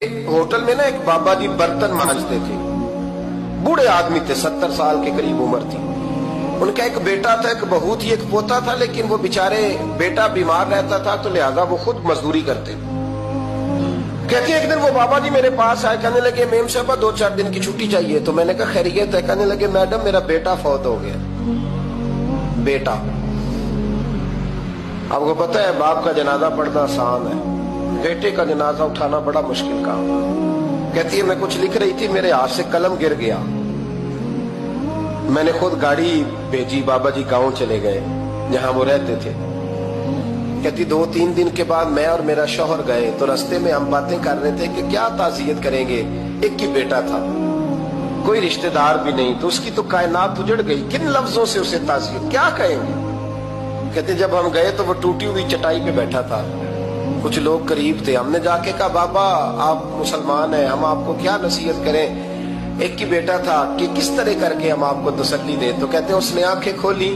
Hotel में ना एक बाबा जी बर्तन मांजते थे। बूढ़े आदमी थे, 70 साल के करीब उम्र थी। उनका एक बेटा था, एक बहू थी, एक पोता था, लेकिन वो बेचारे बेटा बीमार रहता था तो लिहाजा वो खुद मजदूरी करते। कहते एक दिन वो बाबा जी मेरे पास आए, कहने लगे मेम साहबा 2-4 दिन की छुट्टी चाहिए। तो मैंने कहा खैरियत है? कहने लगे मैडम मेरा बेटा फौत हो गया। बेटा, आपको पता है बाप का जनाजा पढ़ना आसान है, बेटे का जनाजा उठाना बड़ा मुश्किल काम। कहती है मैं कुछ लिख रही थी, मेरे हाथ से कलम गिर गया। मैंने खुद गाड़ी भेजी, बाबा जी गांव चले गए जहां वो रहते थे। कहती 2-3 दिन के बाद मैं और मेरा शौहर गए तो रास्ते में हम बातें कर रहे थे कि क्या ताज़ियत करेंगे। एक ही बेटा था, कोई रिश्तेदार भी नहीं, तो उसकी तो कायनात उजड़ गई। किन लफ्जों से उसे ताज़ियत क्या कहेंगे। कहते जब हम गए तो वो टूटी हुई चटाई पे बैठा था, कुछ लोग करीब थे। हमने जाके कहा बाबा आप मुसलमान हैं, हम आपको क्या नसीहत करें, एक ही बेटा था, कि किस तरह करके हम आपको तसल्ली दें। तो कहते उसने आंखें खोली,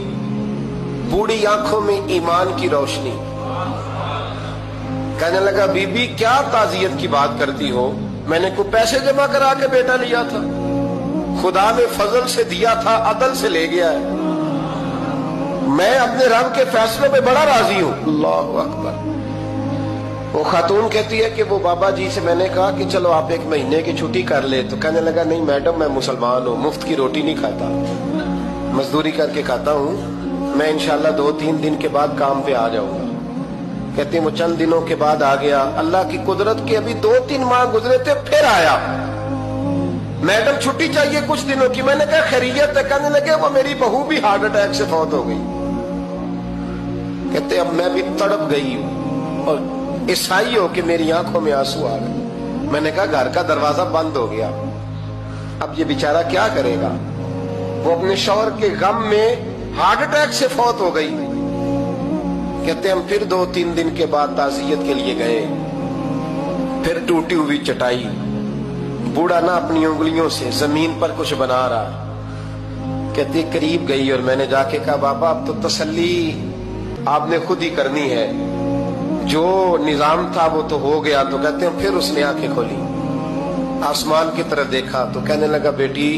बूढ़ी आंखों में ईमान की रोशनी। कहने लगा बीबी क्या ताज़ियत की बात करती हो, मैंने कोई पैसे जमा करा के बेटा लिया था, खुदा ने फजल से दिया था, अदल से ले गया है। मैं अपने रब के फैसलों में बड़ा राजी हूं। अल्लाहु अकबर। वो खातून कहती है कि वो बाबा जी से मैंने कहा कि चलो आप 1 महीने की छुट्टी कर ले। तो कहने लगा नहीं मैडम मैं मुसलमान हूँ, मुफ्त की रोटी नहीं खाता, मजदूरी करके खाता हूँ, मैं इंशाल्लाह 2-3 दिन के बाद काम पे आ जाऊंगा। कहती वो चंद दिनों के बाद आ गया। अल्लाह की कुदरत के अभी 2-3 माह गुजरे थे, फिर आया। मैडम छुट्टी चाहिए कुछ दिनों की। मैंने कहा खैरियत है? कहने लगे वो मेरी बहू भी हार्ट अटैक से फौत हो गई। कहते अब मैं भी तड़प गई हूँ और ईसाई हो कि मेरी आंखों में आंसू आ गए। मैंने कहा घर का दरवाजा बंद हो गया, अब ये बेचारा क्या करेगा। वो अपने शौहर के गम में हार्ट अटैक से फौत हो गई। कहते हम फिर 2-3 दिन के बाद ताज़ियत के लिए गए, फिर टूटी हुई चटाई, बूढ़ा ना अपनी उंगलियों से जमीन पर कुछ बना रहा। कहते करीब गई और मैंने जाके कहा बाबा अब तो तसल्ली आपने खुद ही करनी है, जो निजाम था वो तो हो गया। तो कहते हैं फिर उसने आंखें खोली, आसमान की तरफ देखा तो कहने लगा बेटी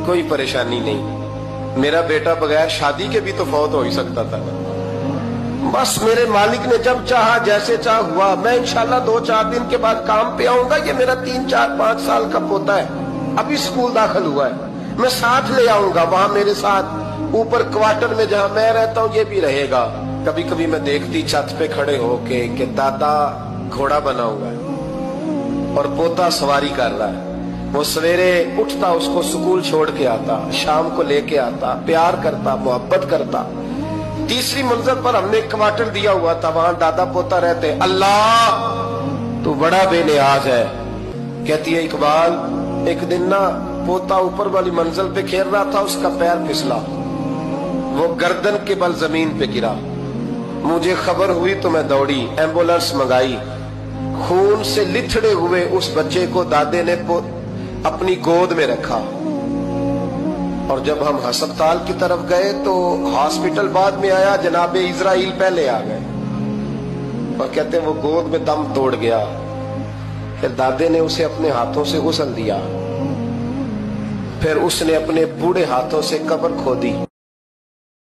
कोई परेशानी नहीं, मेरा बेटा बगैर शादी के भी तो फौत हो ही सकता था, बस मेरे मालिक ने जब चाहा जैसे चाह हुआ। मैं इंशाल्लाह 2-4 दिन के बाद काम पे आऊंगा। ये मेरा 3-4-5 साल का पोता है, अभी स्कूल दाखिल हुआ है, मैं साथ ले आऊंगा, वहां मेरे साथ ऊपर क्वार्टर में जहां मैं रहता हूँ ये भी रहेगा। कभी कभी मैं देखती छत पे खड़े होके कि दादा घोड़ा बना हुआ है और पोता सवारी कर रहा है। वो सवेरे उठता, उसको स्कूल छोड़ के आता, शाम को लेके आता, प्यार करता, मोहब्बत करता। तीसरी मंजिल पर हमने क्वार्टर दिया हुआ था, वहां दादा पोता रहते। अल्लाह तो बड़ा बेनियाज है। कहती है इकबाल एक दिन ना पोता ऊपर वाली मंजिल पे खेल रहा था, उसका पैर फिसला, वो गर्दन के बल जमीन पे गिरा। मुझे खबर हुई तो मैं दौड़ी, एम्बुलेंस मंगाई। खून से लिथड़े हुए उस बच्चे को दादे ने अपनी गोद में रखा। और जब हम अस्पताल की तरफ गए तो हॉस्पिटल बाद में आया, जनाबे इजराइल पहले आ गए और कहते वो गोद में दम तोड़ गया। फिर दादे ने उसे अपने हाथों से गुस्ल दिया, फिर उसने अपने बूढ़े हाथों से कब्र खोदी।